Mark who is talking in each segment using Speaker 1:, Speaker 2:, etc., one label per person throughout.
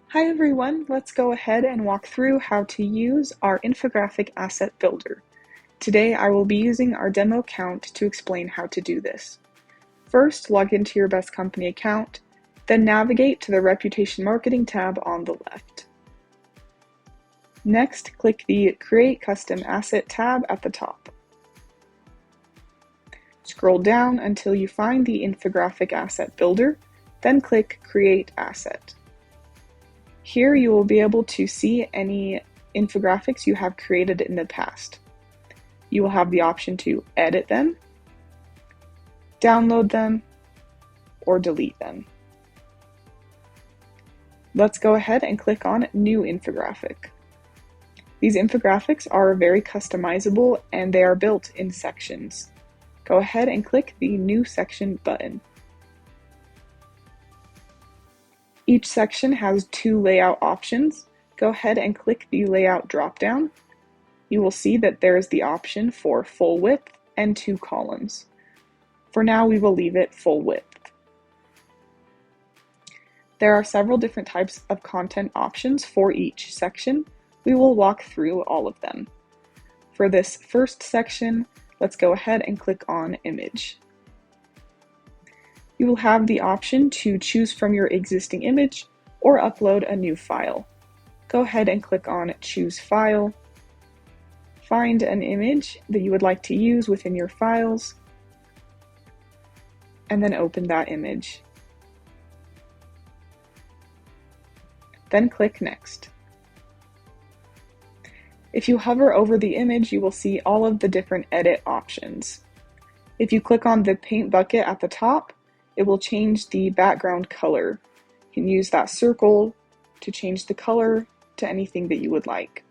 Speaker 1: Hi everyone, let's go ahead and walk through how to use our Infographic Asset Builder. Today I will be using our demo account to explain how to do this. First, log into your Best Company account, then navigate to the Reputation Marketing tab on the left. Next, click the Create Custom Asset tab at the top. Scroll down until you find the Infographic Asset Builder, then click Create Asset. Here you will be able to see any infographics you have created in the past. You will have the option to edit them, download them, or delete them. Let's go ahead and click on New Infographic. These infographics are very customizable and they are built in sections. Go ahead and click the New Section button. Each section has two layout options. Go ahead and click the Layout drop-down. You will see that there is the option for full width and 2 columns. For now, we will leave it full width. There are several different types of content options for each section. We will walk through all of them. For this first section, let's go ahead and click on Image. You will have the option to choose from your existing image or upload a new file. Go ahead and click on Choose File. Find an image that you would like to use within your files, and then open that image. Then click Next. If you hover over the image, you will see all of the different edit options. If you click on the paint bucket at the top, it will change the background color. You can use that circle to change the color to anything that you would like.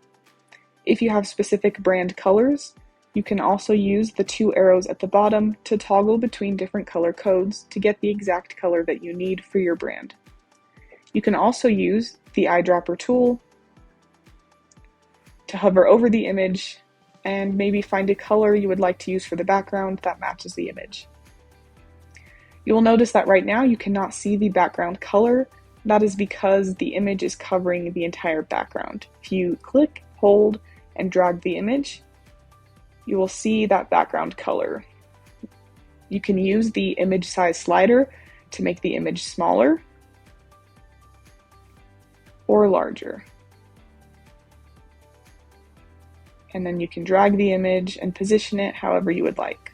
Speaker 1: If you have specific brand colors, you can also use the 2 arrows at the bottom to toggle between different color codes to get the exact color that you need for your brand. You can also use the eyedropper tool to hover over the image and maybe find a color you would like to use for the background that matches the image. You will notice that right now you cannot see the background color. That is because the image is covering the entire background. If you click, hold, and drag the image, you will see that background color. You can use the image size slider to make the image smaller or larger. And then you can drag the image and position it however you would like.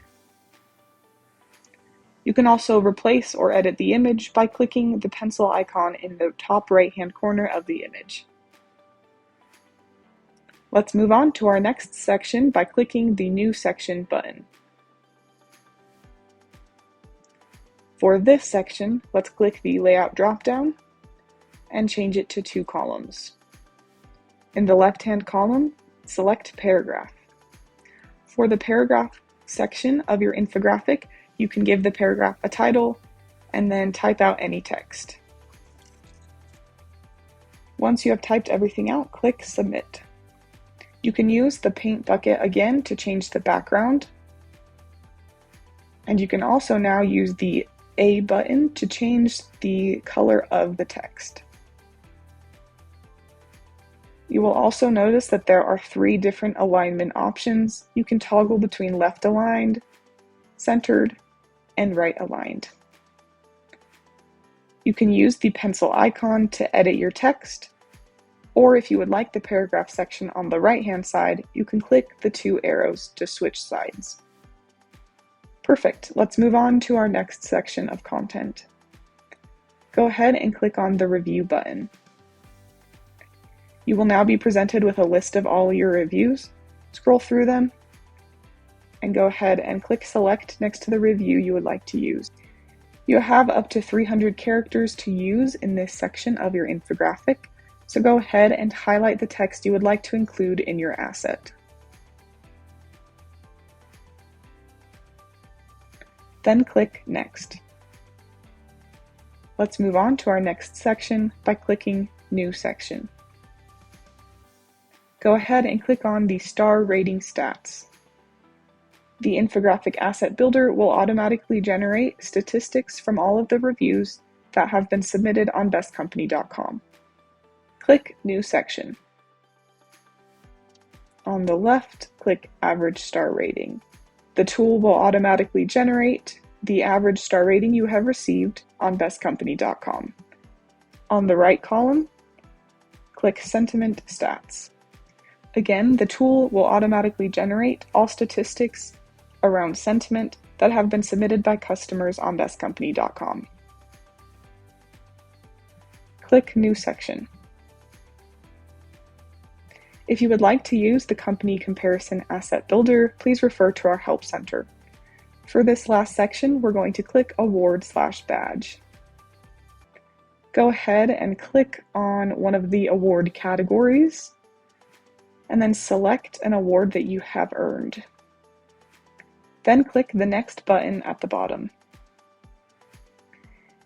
Speaker 1: You can also replace or edit the image by clicking the pencil icon in the top right-hand corner of the image. Let's move on to our next section by clicking the New Section button. For this section, let's click the Layout drop-down and change it to 2 columns. In the left-hand column, select Paragraph. For the paragraph section of your infographic, you can give the paragraph a title and then type out any text. Once you have typed everything out, click Submit. You can use the paint bucket again to change the background, and you can also now use the A button to change the color of the text. You will also notice that there are 3 different alignment options. You can toggle between left aligned, centered, and right aligned. You can use the pencil icon to edit your text, or if you would like the paragraph section on the right-hand side, you can click the 2 arrows to switch sides. Perfect. Let's move on to our next section of content. Go ahead and click on the Review button. You will now be presented with a list of all your reviews. Scroll through them and go ahead and click Select next to the review you would like to use. You have up to 300 characters to use in this section of your infographic, so go ahead and highlight the text you would like to include in your asset. Then click Next. Let's move on to our next section by clicking New Section. Go ahead and click on the Star Rating Stats. The Infographic Asset Builder will automatically generate statistics from all of the reviews that have been submitted on bestcompany.com. Click New Section. On the left, click Average Star Rating. The tool will automatically generate the average star rating you have received on bestcompany.com. On the right column, click Sentiment Stats. Again, the tool will automatically generate all statistics around sentiment that have been submitted by customers on bestcompany.com. Click New Section. If you would like to use the Company Comparison Asset Builder, please refer to our Help Center. For this last section, we're going to click Award/Badge. Go ahead and click on one of the award categories, and then select an award that you have earned. Then click the Next button at the bottom.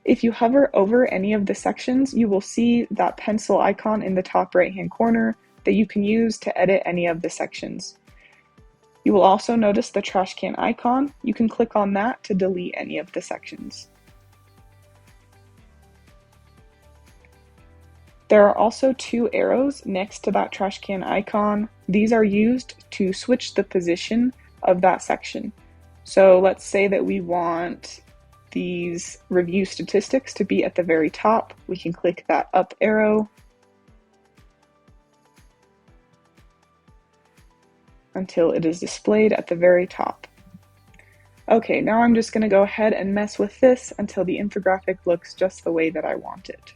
Speaker 1: If you hover over any of the sections, you will see that pencil icon in the top right-hand corner that you can use to edit any of the sections. You will also notice the trash can icon. You can click on that to delete any of the sections. There are also two arrows next to that trash can icon. These are used to switch the position of that section. So let's say that we want these review statistics to be at the very top. We can click that up arrow until it is displayed at the very top. Okay, now I'm just going to go ahead and mess with this until the infographic looks just the way that I want it.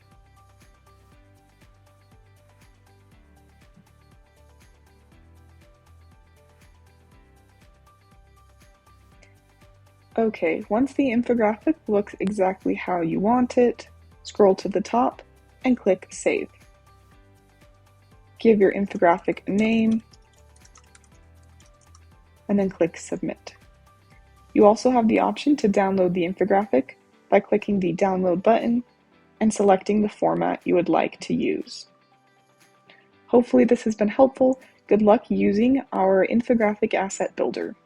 Speaker 1: Okay, once the infographic looks exactly how you want it, scroll to the top and click Save. Give your infographic a name, and then click Submit. You also have the option to download the infographic by clicking the Download button and selecting the format you would like to use. Hopefully this has been helpful. Good luck using our Infographic Asset Builder.